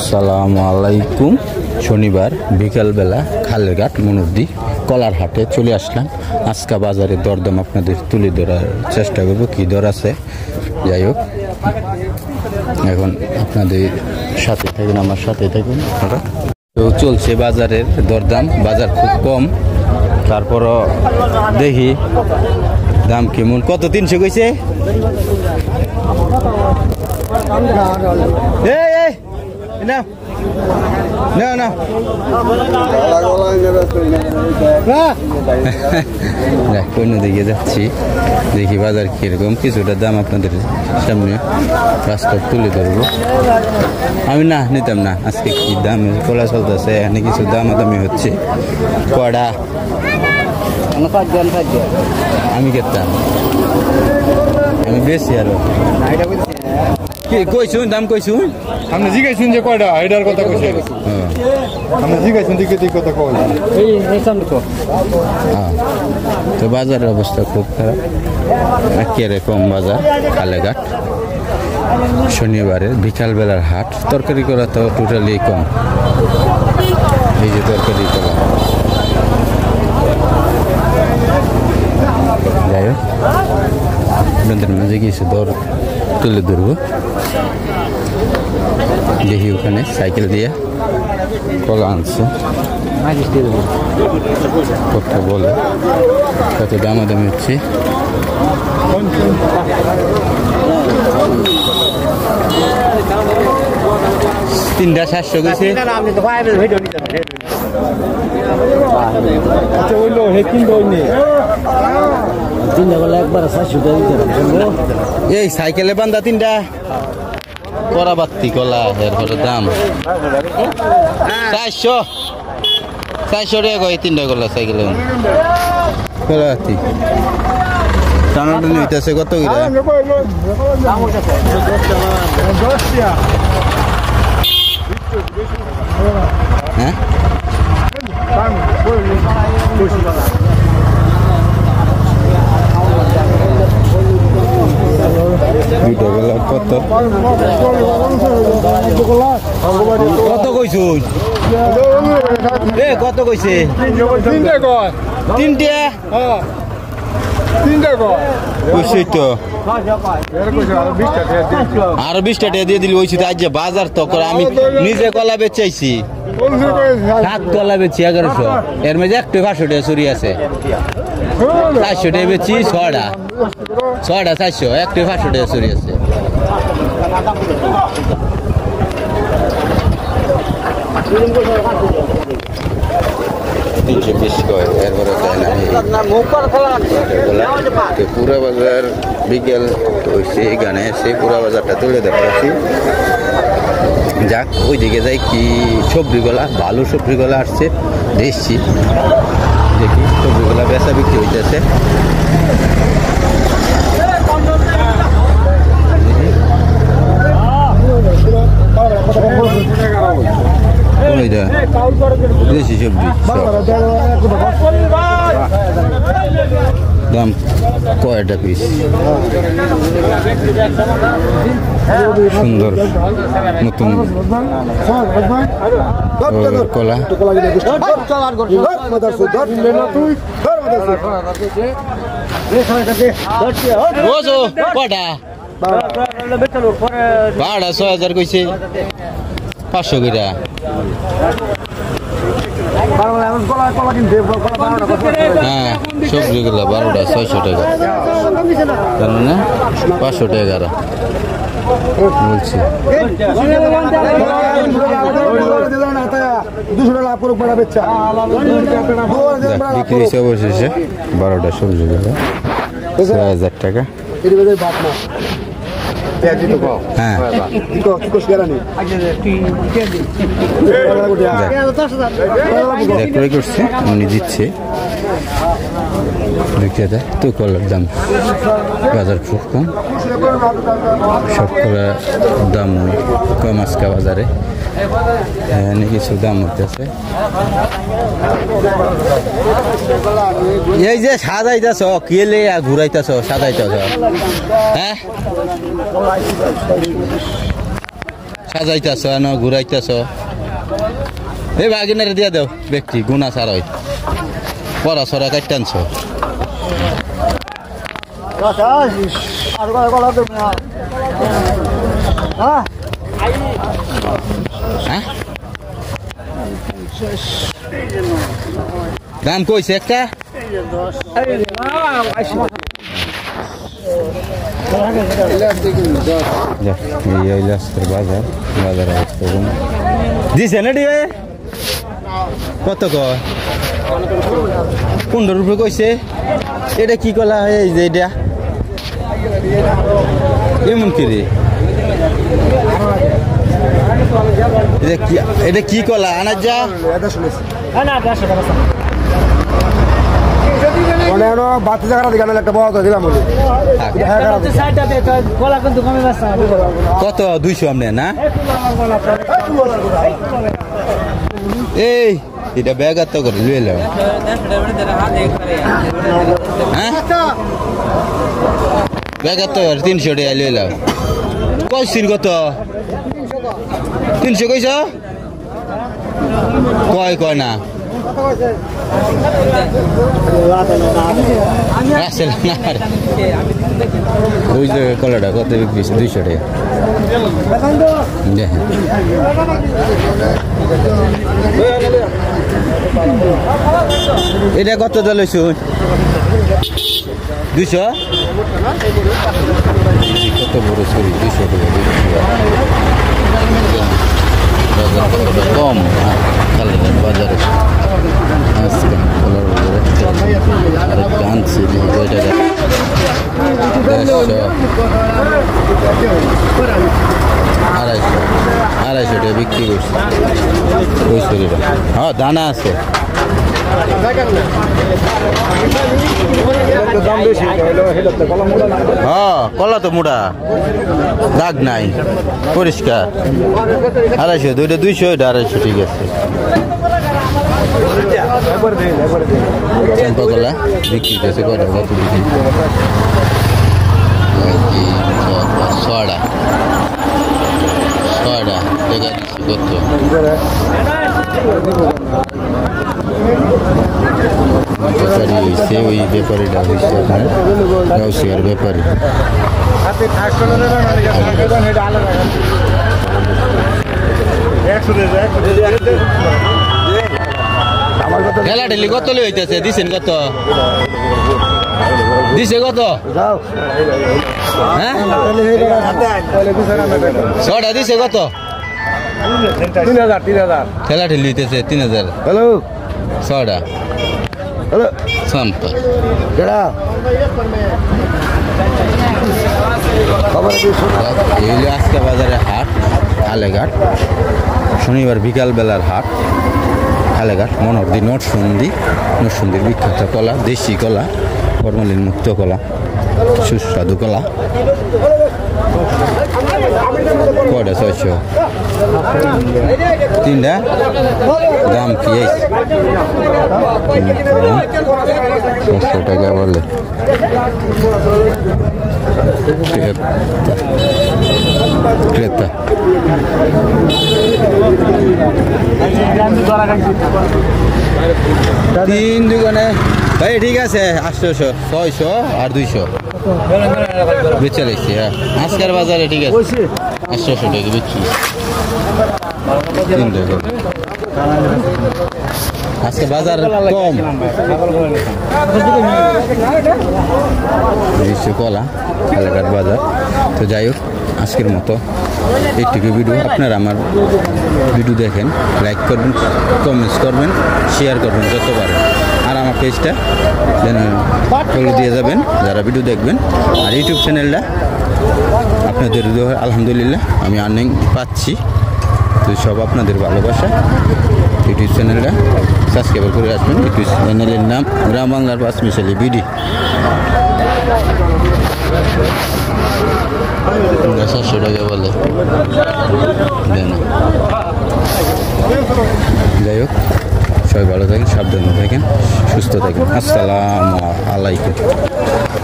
আসসালামু আলাইকুম। শনিবার বিকালবেলা খালেরঘাট মনুরদি কলার হাটে চলে আসলাম। আজকে বাজারে দরদাম আপনাদের তুলে ধরার চেষ্টা করব, কি দর আছে। যাই হোক, এখন আপনাদের সাথে থাকুন, আমার সাথে থাকুন। তো চলছে বাজারের দরদাম, বাজার খুব কম, তারপরও দেখি দাম কেমন। কত 300 কইছে? কোন দিকে যাচ্ছি, দেখি বাজার কিরকম। কিছুটা দাম আপনাদের সামনে বাস্তব তুলে ধরবো। আমি না নিতাম না, আজকে কি দাম কলা চলতেছে, এখানে কিছু দামাদামি হচ্ছে। কড়া আমি খেতাম, আমি বেশি আরো কি কইছুন, দাম কইছুন? আপনি জিজ্ঞাসুন যে কয়টা এটার কথা কইছে। আপনি জিজ্ঞাসুন দিকে কথা কই। তো বাজারের অবস্থা খুব খারাপ, একেবারে কম বাজার। খালেঘাট শনিবারের বিকালবেলার হাট। তরকারি করা তো টোটালি কম। এই যে তরকারি করা, যাই হোক আপনাদের মাঝে কিছু দর তুলে ধরবো। দেখি ওখানে সাইকেল দিয়ে কলা আনছে, কথা বলে কত দামাদামি হচ্ছে। তিনটা 700 গেছে। এই সাইকেলে বান্ধা তিনটা করা বাত্তি কলা, এর দাম 400 টাকা কয়। তিনটা কলা সাইকেলে কলা বাত্তি টানাটা নিতেছে কত করে? হ্যাঁ কত কইছুন? কত কইছে? তিনটে কইছে তো আরো 20 টাকা দিয়ে দিলি। ওই আজ যে বাজার তো করে আমি নিজে কলা বেচাইছি, 7 কলা বেচি 1100। এর মধ্যে একটু 500 টাকা চুরি আছে। 400 টাকা বেচি, 6টা 400, একটু 500 টাকা চুরি আছে। পুরা বাজার বিকেল হয়েছে, এখানে সেই পুরা বাজারটা তুলে দেখাচ্ছি। যাক, ওই দিকে যাই কি সবজিগুলা, ভালো সবজিগুলা আসছে দেখছি। দেখি সবজিগুলা বেচা বিক্রি হইতেছে। দেশি সবজি দাম কয়টা পিস, সুন্দর নতুন কলা। কটা 6,000 কইছে, 500 করে। হ্যাঁ সবজিগুলো 12টা 600 টাকা, জানো না? 500 টাকা বলছি। বিক্রি হয়েছে অবশেষে 12টা সবজিগুলো 6,000 টাকা। হ্যাঁ ক্রয় করছে, উনি দিচ্ছে বিক্রেতা। তো কলার দাম বাজার খুব কম, সব কলার দাম কম আজকে বাজারে। কিছু দাম হইতেছে। এই যে সাজাইতেছ কেলে ঘুরাইতেছ সাজাইতেছ, হ্যাঁ সাজাইতেছ না ঘুরাইতেছ এই বাগিনারে দিয়া দাও ব্যক্তি গুণা সার হয় পড়া সরা কাটটানছ হ্যাঁ দাম কইছে একটা বাজার বাজার দিছে না দিবে কত কয় 15 রুপে কইছে এটা কি কলা এই যে এটা এমন কি রে এটা কি কলা আনা যা বাতি জায়গা দিকে একটা বড় দিলাম বলে কত 200 আমনে না এই এটা ব্যাগ তো করে লুয়ে লাও হ্যাঁ ব্যাগ তো 300 টাকা লুয়ে লাও কইছিস কত 300 কইছ কয় না আসলে না ওই যে কলাটা কত বিক্রি 200 টাকা এটা কত দল হয়েছ 200 কত বড় সরি 200 টাকা কম বাজারে আজকে কলার বাজারে আনছি 2 টাকা 250 টাকা বিক্রি করছি ওই শরীরে হ্যাঁ দানা আছে হ্যাঁ কলা তো মোটা দাগ নাই পরিষ্কার 250 দুইটা 200 এটা 250 ঠিক আছে চম্পা কলা বিক্রি করছে কত কত বিক্রি ছড়া ছড়া দেখা দিচ্ছে কত ব্যাপারী হয়েছে ওই ব্যাপারীটা হয়েছে আপনার গাউসিয়ার ব্যাপারী ঠেলা ঠেলি কত হইতেছে দিছেন কত দিছে কত হ্যাঁ ছটা দিছে কত 3000 ঠেলা ঠেলি হইতেছে 3000 হ্যালো ছটা হ্যালো সম্পা আজকে বাজারে হাট আলেঘাট শনিবার বিকাল বেলার হাট আলেঘাট মনোহরদী নরসিংদীর বিখ্যাত কলা দেশি কলা ফরমালিন মুক্ত কলা সুস্বাদু কলা কয়টা 600 তিনটা দাম কি 600 টাকা বলে ক্রেতা তিন দোকানে ভাই ঠিক আছে 800 600 আর 200 বেচে লেছি হ্যাঁ আজকের বাজারে ঠিক আছে 800 টাকা বেচছি তিন টাকা আজকে বাজার কম কলা কালাঘাট বাজার তো যাই হোক আজকের মতো এইটুকু ভিডিও আপনারা আমার ভিডিও দেখেন লাইক করবেন কমেন্টস করবেন শেয়ার করবেন যত পারেন আর আমার পেজটা ফলো দিয়ে যাবেন যারা ভিডিও দেখবেন আর ইউটিউব চ্যানেলটা আপনাদের আলহামদুলিল্লাহ আমি আর্নিং পাচ্ছি তো সব আপনাদের ভালোবাসা ইউটিউব চ্যানেলটা সাবস্ক্রাইব করে আসবেন ইউটিউব চ্যানেলের নাম গ্রাম বাংলার 5 মিশালি বিডি 700 টাকা বলে যাই হোক সবাই ভালো থাকেন সাবধানে থাকেন সুস্থ থাকেন আসসালামু আলাইকুম